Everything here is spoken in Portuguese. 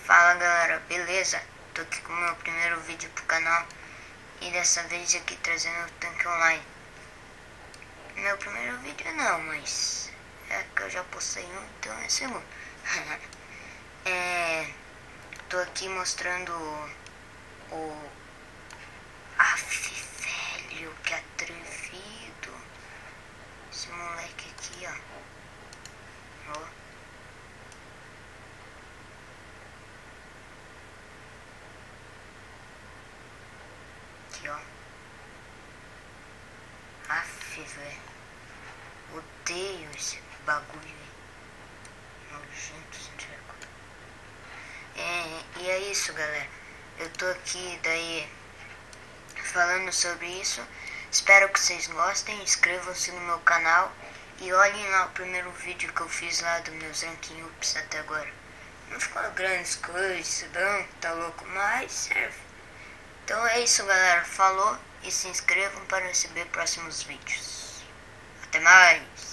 Fala galera, beleza? Tô aqui com o meu primeiro vídeo pro canal e dessa vez aqui trazendo o Tanque Online. Meu primeiro vídeo não, mas é que eu já postei um, então é segundo. Tô aqui mostrando o... velho, que atrevido. Esse moleque aqui, ó. Aqui, ó. Velho. Odeio esse bagulho aí. Nojento, sem vergonha. E é isso, galera. Eu tô aqui, daí, falando sobre isso. Espero que vocês gostem. Inscrevam-se no meu canal. E olhem lá o primeiro vídeo que eu fiz lá dos meus ranking ups até agora. Não ficou grandes coisas, não, tá louco, mas serve. Então é isso, galera. Falou e se inscrevam para receber próximos vídeos. Até mais!